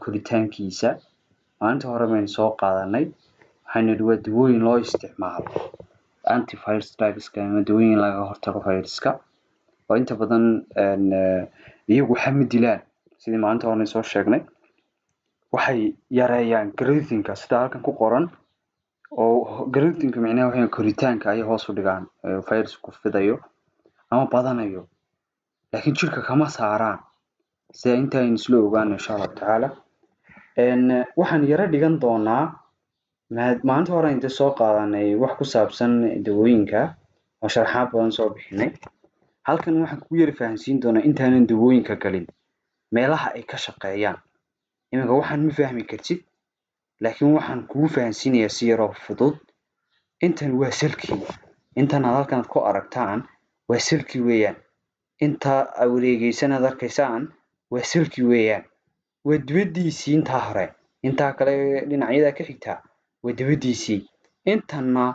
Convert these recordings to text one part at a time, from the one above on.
koritaankiisa. Maalinta hore baynu soo qaadanay waxaynu nidhi waa dawooyin loo isticmaalo antivirus drugska ama dawooyin laga hortago viruska oo inta badan iyagu waxma dilaan sidii maalinta hore soo sheegnay. waxay yareeyaan growth-ga sida halkan ku qoran oo growth-ga macnaheedu waxa koritaanka ay hoos u dhigaan virusku fidayo ama badanayo laakiin jirka kama saaraan sida intaan isla ogaan insha Allah taala. waxaan yara dhigan doonaa maalinta hore inta soo qaadanay wax ku saabsan dawooyinka oo sharaxaad badan soo bixinay. halkan waxaan ku yara fahansiin doonaa intaanan dawooyinka galin meelaha ay ka shaqeeyaan. iminka waxaan ma fahmi kartid laakiin waxaan kugu fahansiinayaa si yar oo fudud. intan waa selkii, intan halkan ku aragtaan waa selkii weeyaan. inta wareegaysan aad arkaysaan waa selkii weeyaan. waa dibadiisii intaa hore, intaa kale dhinacyada ka xigta waa dibadiisii. intana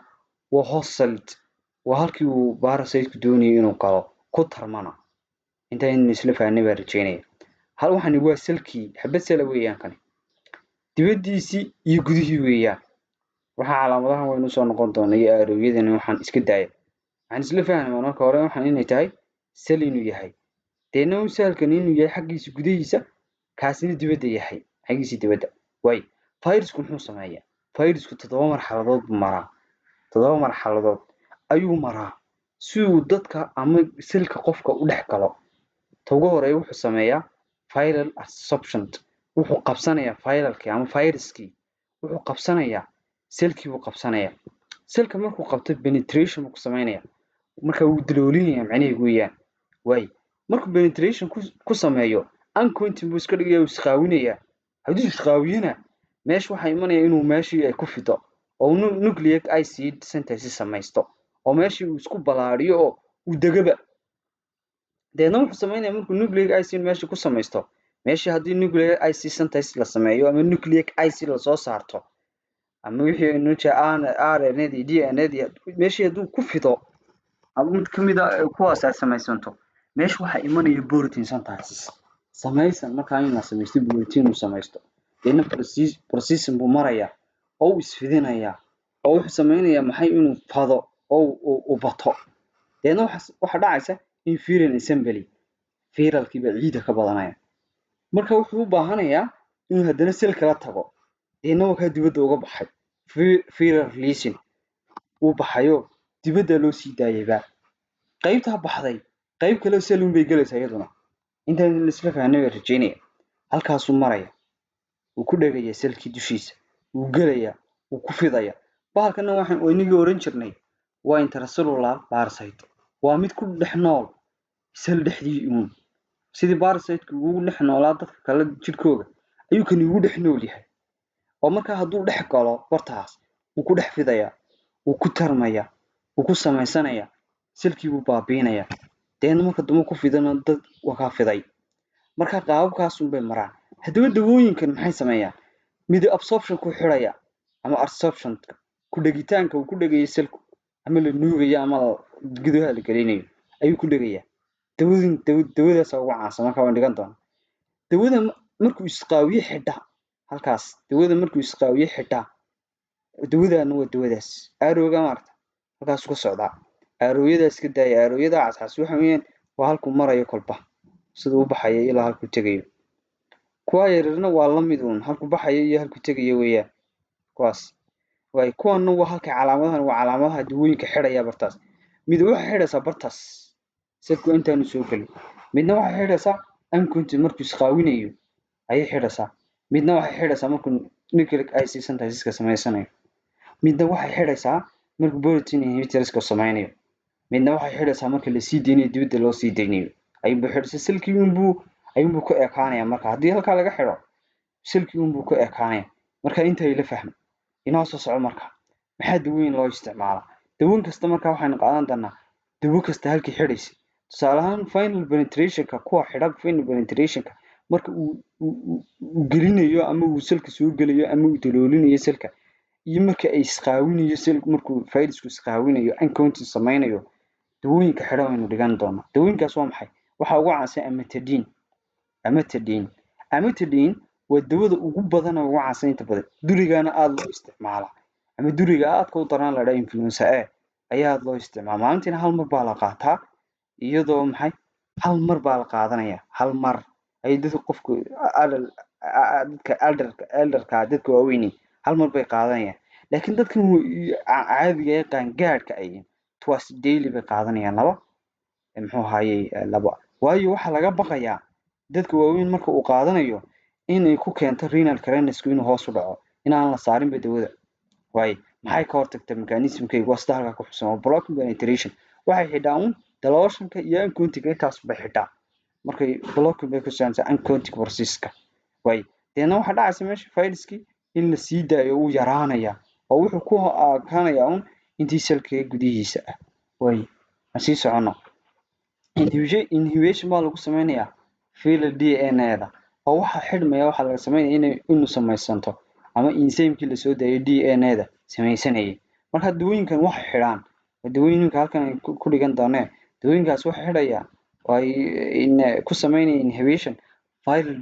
waa host waa halkii uu parasite doonayay inuu galo ku tarmana. intaan isla fahanay baan rajaynaya. hal waxaan waa selkii xabad sala weeyaan kan dibadiisii iyo gudihii weeyaan. waxa calaamadaha waynu soo noqon doonaa iyo arooyadana waxaan iska daayay. waxaan isla fahanay marka hore waxaan inay tahay sel inuu yahay. deena uu selkan inuu yahay xaqiisa gudihiisa kaasina dibadda yahay xaqiisa dibadda. way virusku muxuu sameeyaa? virusku 7 marxaladood buu maraa. 7 marxaladood ayuu maraa si uu dadka ama selka qofka u dhex galo. ugu horeeyo wuxuu sameeyaa viral absorption. wuxuu qabsanayaa viralkii ama viruskii wuxuu qabsanayaa selkii uu qabsanayaa. selka markuu qabto penetration ku sameeynaya marka uu diloolinaya macnaheedu weeyaan. way markuu penetration ku sameeyo uncounting buu iska dhigayaa isqaawinaya. haddii isqaawiyana meesha waxa imanaya inuu meeshii ay ku fido oo nucleic acid synthesis samaysto oo meeshii uu isku balaariyo oo uu degaba. deena wuxuu sameeynaya markuu nucleic acid meeshii ku samaysto meeshii haddii nucleic acid synthesis la sameeyo ama nucleic acid la soo saarto ama wixii RNA-dii DNA-dii meeshii hadduu ku fido ama mid ka mid ah kuwaas ay samaysanto meesha waxa imanaya protein synthesis samaysan markaa in la samaysto protein uu samaysto. deena processing buu maraya oo isfidinaya oo wuxuu sameynaya maxay inuu fado oo bato. deena waxa dhacaysa in viral assembly viralkii baa ciida ka badanaya. marka wuxuu u baahanayaa inuu haddana sel kala tago. deena waa ka dibadda uga baxay viral releasing uu baxayo dibadda loo sii daayayba. qaybta baxday qayb kale sel bay galaysaa iyaduna. intaan isla fahanay baan rajaynaya. halkaas uu maraya uu ku dhagaya selkii dushiisa uu galaya uu ku fidaya. bahalkana waxaan weynigii oran jirnay waa intracellular parasite. waa mid ku dhex nool sel dhexdii uun sidii parasite ugu dhex noolaa dadka kale jirkooda ayuu kan ugu dhex nool yahay. oo marka hadduu dhex galo bartaas uu ku dhex fidaya uu ku tarmaya uu ku samaysanaya selkii buu baabiinaya. deena marka dambe ku fidana dad waa ka fiday. marka qaababkaas bay maraan. haddaba dawooyinkan maxay sameeyaan? mid absorption ku xiraya ama absorption ku dhagitaanka uu ku dhagayo selku ama la nuugayo ama gudaha la galinayo ayuu ku dhagaya. dawadaas ugu caansan marka waan dhigan doonaa. dawada markuu isqaawiyo xidha halkaas dawada markuu isqaawiyo xidha dawadana waa dawadaas arooga maarta halkaas ku socda. arooyadaas ka daaya arooyada casas waxa weeyaan waa halku marayo kolba sidoo u baxaya ilaa halku tagayo. kuwa yarna waa la mid uun halku baxaya iyo halku tagayo weeyaan. kuwaas way kuwana waa halka calaamadahan waa calaamadaha dawooyinka xidhaya bartaas. mid waxa xidhaysa bartaas selku intaanu soo galin. midna waxa xidhaysa uncounting markuu isqaawinayo ayay xidhaysa. midna waxa xidhaysa markuu nucleic acid synthesis ka samaysanayo. midna waxa xidhaysa markuu protein inhibitors ka samaynayo. midna waxa xidhaysa marka la sii deynayo dibadda loo sii deynayo. ay buu xidhaysa selkii ayuu ku ekaanaya. marka haddii halka laga xidho selkii buu ku ekaanaya. marka inta ay la fahmo inoo soo soco marka maxaa dawooyin loo isticmaalaa? dawooyin kasta marka waxaan qaadan doonaa dawo kasta halkii xidhaysa. tusaale ahaan final penetration-ka kuwa xidha final penetration-ka marka uu gelinayo ama uu selka soo gelayo ama uu daloolinayo selka iyo marka ay isqaawinayo selku markuu virusku isqaawinayo uncounting samaynayo dawooyinka xidha waynu dhigan doonaa. dawooyinkaas waa maxay? waxa ugu caansan amantadine. amantadine ودوده ugu badan oo ugu caansan inta badan durigana aad loo isticmaala ama duriga aad ku daran la dhahay influenza A ayaa loo isticmaala maalintii hal mar baa la qaataa iyadoo maxay hal mar baa la qaadanaya hal mar ay dadka qofku dadka elderka dadka waaweyn hal mar bay qaadanayaan laakiin dadkan caadiga ah qaangaadhka ay twice daily bay qaadanayaan laba muxuu ahaayey laba waayo waxa laga baqayaa dadka waaweyn marka uu qaadanayo inay ku keento renal clearance inuu hoos u dhaco inaan la saarin dawada waayo maxay ka hortagtaa mechanismkayga waa sida halkaa ku xusan blocking penetration waxay xidhaa un dalooshanka iyo uncountiga intaas bay xidhaa markay blocking bay ku saantaa uncountiga processka waayo deena waxa dhacaysa meesha viruskii in la sii daayo uu yaraanaya oo wuxuu ku kaanaya un intii selka gudihiisa ah waayo asii socono inhibition baa lagu sameynayaa fila DNA-da oo waxa xidhmaya waxa laga sameeyaa inuu samaysanto ama enzymekii la soo daayay DNA-da samaysanayay marka dawooyinkan wax xidhaan dawooyinka halkan ku dhigan doonee dawooyinkaas wax xidhaya ay ku sameynayaan inhibition viral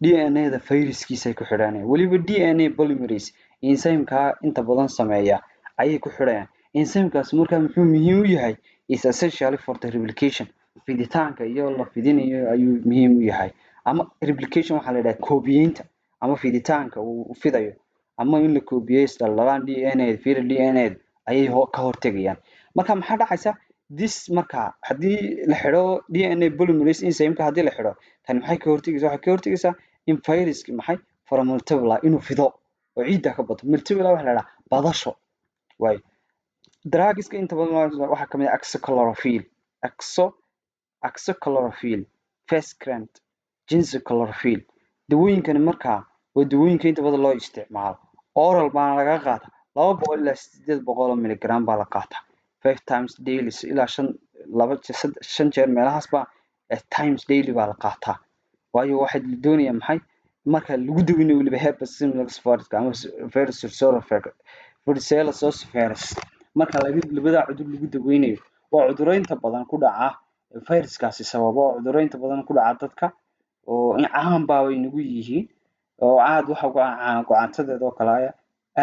DNA-da viruskiisa ay ku xidhanayaan waliba DNA polymerase enzymeka inta badan sameeya ayay ku xidhayaan enzymekaas marka muxuu muhiim u yahay is essential for the replication fiditaanka iyo la fidinayo ayuu muhiim u yahay ama replication waxa la yiraahdaa koobiyeynta ama fiditaanka uu fidayo ama in la koobiyeysto labaan DNA viral DNA ayay ka hortagayaan marka maxaa dhacaysa marka hadii la xidho DNA polymerase enzymeka hadii la xidho tan maxay ka hortagaysaa waxa ka hortagaysaa in viruski maxay from multiply inuu fido oo ciidda ka bato multiply waxa la yiraahdaa badasho way drugska inta badan waxa kamid ah acyclovir fescrant ginsecolorfil dawooyinkan markaa waa dawooyinka inta badan loo isticmaalo oral baan laga qaata 200 ilaa 800 mg baa la qaata 5 times daily ilaa 5 jeer meelahaas baa times daily baa la qaata waayo waxa la doonayaa maxay marka lagu daweynayo waliba herpes simplex virus ama virus varicella zoster virus marka labada cudur lagu daweynayo waa cuduraynta badan ku dhaca viruskaasi sababo cuduraynta badan ku dhaca dadka oo caan baa way nagu yihiin oo aad waxa go'aantadeeda oo kale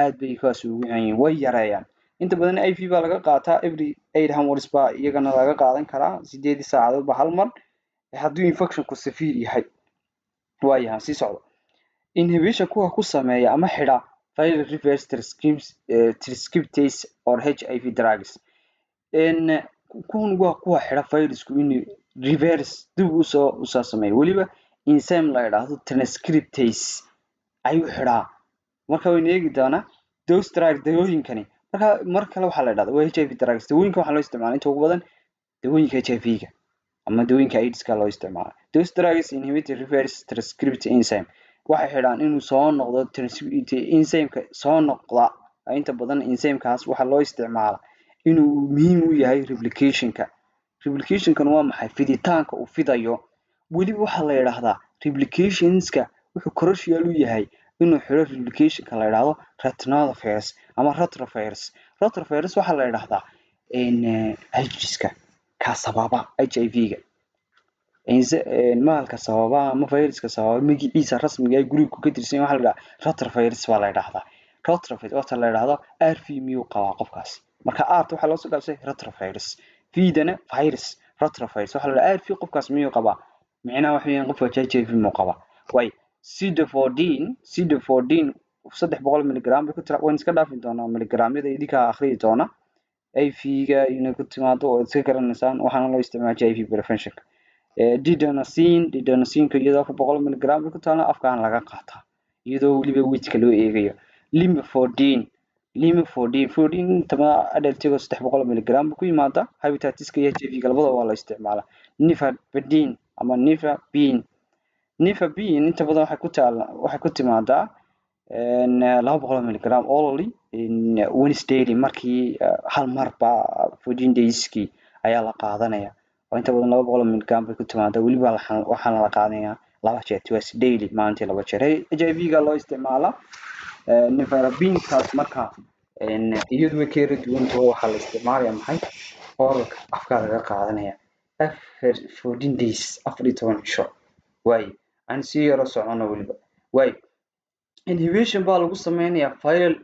aad bay kaas ugu yihiin way yareeyaan inta badan IV baa laga qaataa every 8 hours baa iyagana laga qaadan karaa 8 saacadood ba hal mar haddii infection ku severe yahay waayaha si socdo inhibition kuwa ku sameeya ama xidha viral reverse transcriptase or HIV drugs kuwa xidha virusku in reverse dib u soo sameeyo waliba enzyme la yiraahdo transcriptase ayuu xidhaa marka way eegi doonaa dose drug dawooyinkani mar kale waxa la yiraahdaa HIV drugs dawooyinka waxa loo isticmaalaa inta ugu badan dawooyinka HIV-ga ama dawooyinka AIDS-ka loo isticmaalo dose drugs inhibit reverse transcriptase enzyme waxay xidhaan inuu soo noqdo enzymeka soo noqda inta badan enzymekaas waxa loo isticmaalaa inuu muhiim u yahay replication-kan waa maxay fiditaanka uu fidayo waliba waxa la yiraahdaa replicationska wuxuu crucial u yahay inuu xiro replication-ka la yiraahdo retinovirus ama retrovirus waxa la yiraahdaa AIDS-ka ka sababa HIV-ga maalka sababa ama viruska sababa magaciisa rasmiga ah guriga ka tirsan waxa la yiraahdaa retrovirus baa la yiraahdaa retrovirus waxa la yiraahdo RV miyuu qabaa qofkaas marka aarta waxa loo soo gaabsay retrovirus fiidana virus retrovirus waxa la yiraahdaa RV qofkaas miyuu qabaa micnaha waxa weeyaan qofka HIV muu qabaa way CD14 300 mg bay ku tira waan iska dhaafin doonaa miligramyada idinka akhriyi doona HIV-ga inay ku timaado oo iska garanaysaan waxaana loo isticmaalaa HIV prevention didonasin iyadoo 100 mg bay ku taala afkaan laga qaataa iyadoo waliba weight-ka loo eegayo limifodin tama adultiga 300 mg ku yimaada hepatitis-ka iyo HIV-ga labadaba waa la isticmaalaa nifedipine ama nifedipine inta badan waxay ku timaadaa 200 mg orally Wednesday markii hal mar ba 14 dayski ayaa la qaadanaya oo inta badan 200 mg bay ku timaadaa waliba waxaan la qaadanayaa 2 jeer twice daily maalintii 2 jeer HIV-ga loo isticmaalaa nifedipine kaas marka iyadu way ka duwanta waxa la isticmaalayaa maxay oralka afka laga qaadanaya 14 days 14 cisho way aan si yar socono waliba way inhibition baa lagu sameynayaa viral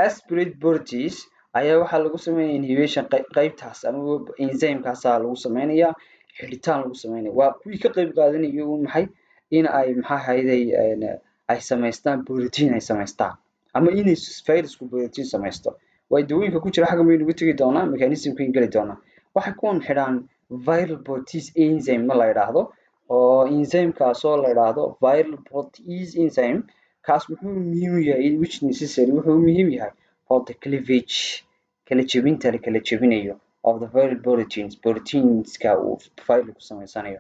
aspirate protease ayaa waxaa lagu sameynaya inhibition qaybtaas ama enzymekaas lagu sameynayaa xidhitaan lagu sameynaya waa kuwii ka qayb qaadanaya maxay in ay ay sameystaan protein ay sameystaan ama inay virusku protein sameysto way dawooyinka ku jira xagga meeynu ugu tagi doonaa mechanismka in gali doonaa waxay ku xidhaan viral protease enzyme ma la yiraahdo oo enzymekaas oo la yiraahdo viral protease enzyme kaas wuxuu muhiim u yahay which necessary wuxuu muhiim yahay for the cleavage kala jebinayo of the viral proteinska uu virus sameysanayo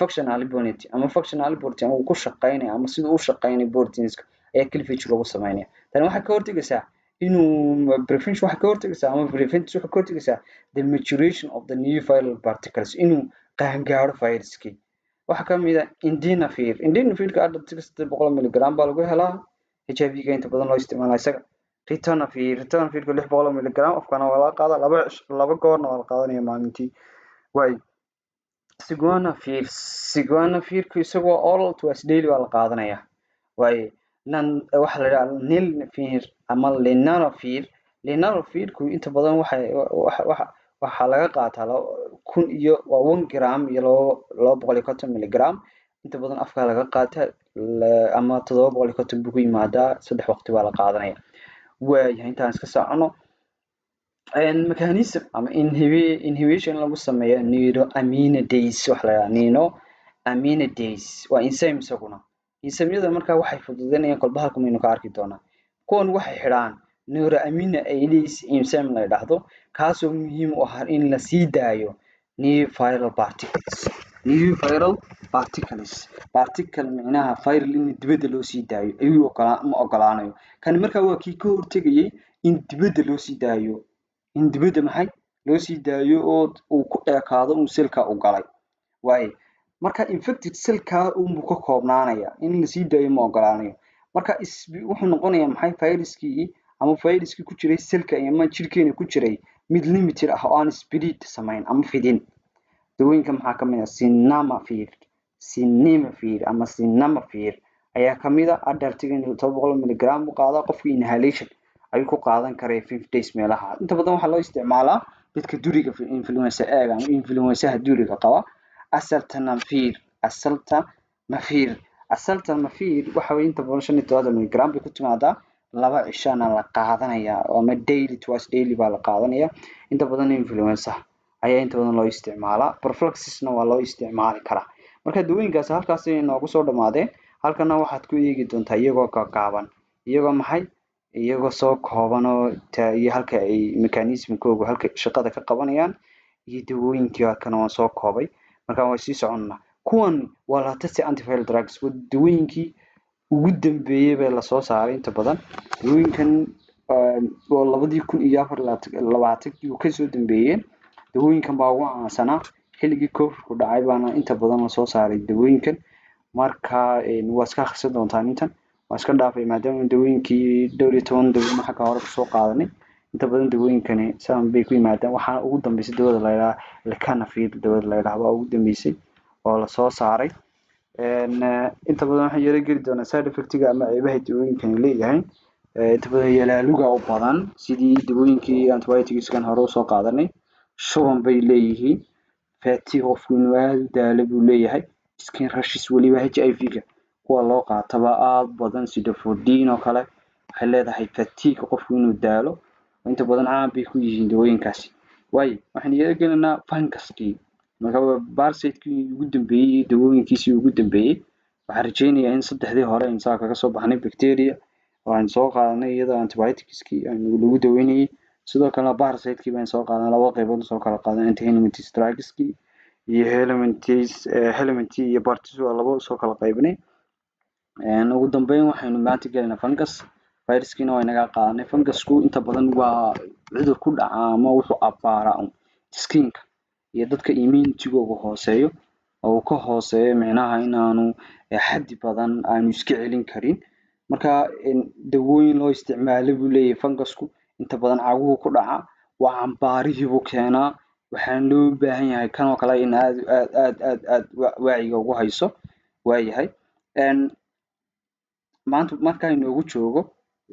functional bonity ama functional protein uu ku shaqeynayo ama sidoo uu shaqeynayo proteinska ee cleavage lagu sameeyo tan waxa ka hortagaysaa inuu prevention waxa ka hortagaysaa ama prevention waxa ka hortagaysaa the maturation of the new viral particles inuu qaangaaro viruskii waxa kamid ah indinafir ka adda 600 mg baa lagu helaa HIV ga inta badan loo isticmaalo isaga ritonafir ka 600 mg afkana waa la qaadaa laba goorna waa la qaadanaya maalintii way siguanafir ku isagoo oral twice daily waa la qaadanaya way waxa la yiraahdaa nilnafir ama linanafir ku inta badan waxa laga qaataa 1 gram iyo 250 mg inta badan afka laga qaataa ama 750 buu ku yimaadaa 3 waqti waa la qaadanaya way intaan iska socono mechanism ama inhibition lagu sameeyo neuroaminidase wax la yiraahdo aminidase waa enzyme isaguna enzyme-yada marka waxay fududeynayaan kolbaha kuma ka arki doonaa kuwan waxay xidhaan neuroaminidase enzyme la yiraahdo kaas oo muhiim u ah in la sii daayo new viral particle macnaha viral in dibadda loo sii daayo ayuu ogolaanayo kan marka waa kii ka hortagayay in dibadda loo sii daayo loo sii daayo oo uu ku dheekaado uu selka u galay way marka infected selka uu ka koobnaanaya in la sii daayo ma ogolaanayo marka wuxuu noqonayaa maxay viruskii ku jiray selka ama jirkeena ku jiray mid limited ah oo aan speed sameyn ama fidin dawooyinka maxaa kamid ah sinamafir ayaa kamid ah adultiga 700 mg u qaada qofka inhalation ayuu ku qaadan karaa 5 days meelaha inta badan waxa loo isticmaalaa dadka duriga influenza ama influenza duriga qaba asaltamafir waxa way inta badan 5 mg ku timaadaa 2 cishana la qaadanaya ama twice daily baa la qaadanaya inta badan influenza ayaa inta badan loo isticmaalaa prophylaxisna waa loo isticmaali karaa marka dawooyinkaas halkaas ay noogu soo dhamaadeen halkana waxaad ku eegi doontaa iyagoo ka gaaban iyagoo soo kooban oo iyo halka ay mechanismkoodu halka shaqada ka qabanayaan iyo dawooyinkii halkan waan soo koobay marka waan sii soconnaa kuwan waa la test antiviral drugs dawooyinkii ugu dambeeyay bay la soo saaray inta badan dawooyinkan oo 2024 ka soo dambeeyeen dawooyinkan baa ugu caansanaa xilligii COVID ku dhacay baana inta badan la soo saaray dawooyinkan marka waa iska akhrisan doontaan intan waa iska dhaafay maadaama dawooyinkii 12 dawooyin xagga hore soo qaadanay inta badan dawooyinkani saan bay ku yimaadaan waxaana ugu dambeysay dawada la yiraahdo lecanafir dawada la yiraahdo ugu dambeysay oo la soo saaray inta badan waxaan yara geli doonaa side effect-ga ama ceebaha dawooyinkan leeyahay inta badan yalaaluga u badan sidii dawooyinkii antibiotics-kan hore soo qaadanay shuban bay leeyihiin fatigue qofku inuu aad daalo buu leeyahay skin rashes waliba HIV-ga kuwa loo qaataba aad badan sida fodin oo kale waxay leedahay fatigue qofku inuu daalo inta badan caan bay ku yihiin dawooyinkaasi way waxaan yara gelinaa funguskii marka parasite-kii ugu dambeeyay dawooyinkiisii ugu dambeeyay waxaan rajeynayaa in saddexdii hore insaa kaga soo baxnay bacteria oo aan soo qaadanay iyada antibiotics-kii aan lagu daweynayay sidoo kale parasite-kii baan soo qaadanay laba qaybood soo kala qaadanay anti-helminths drugs-kii iyo helminth iyo partis waa laba soo kala qaybnay ugu dambeyn waxaynu maanta gelinaa fungus viruskiina waa inaga qaadanay fungusku inta badan waa cudur ku dhaca ama wuxuu abaaraa skinka iyo dadka immunity-gooda hooseeyo oo ka hooseeyo macnaha inaanu xaddi badan aanu iska celin karin marka dawooyin loo isticmaalo buu leeyahay fungusku inta badan caguhu ku dhaca waa cambaarihii buu keenaa waxaan loo baahan yahay kan oo kale in aad wacyiga ugu hayso waayahay Een, maanta markaa inoogu joogo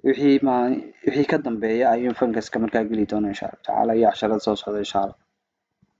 wixii ka dambeeya ayuu fangaska markaa geli doona insha Allah tacaala iyo casharada soo socda insha Allah.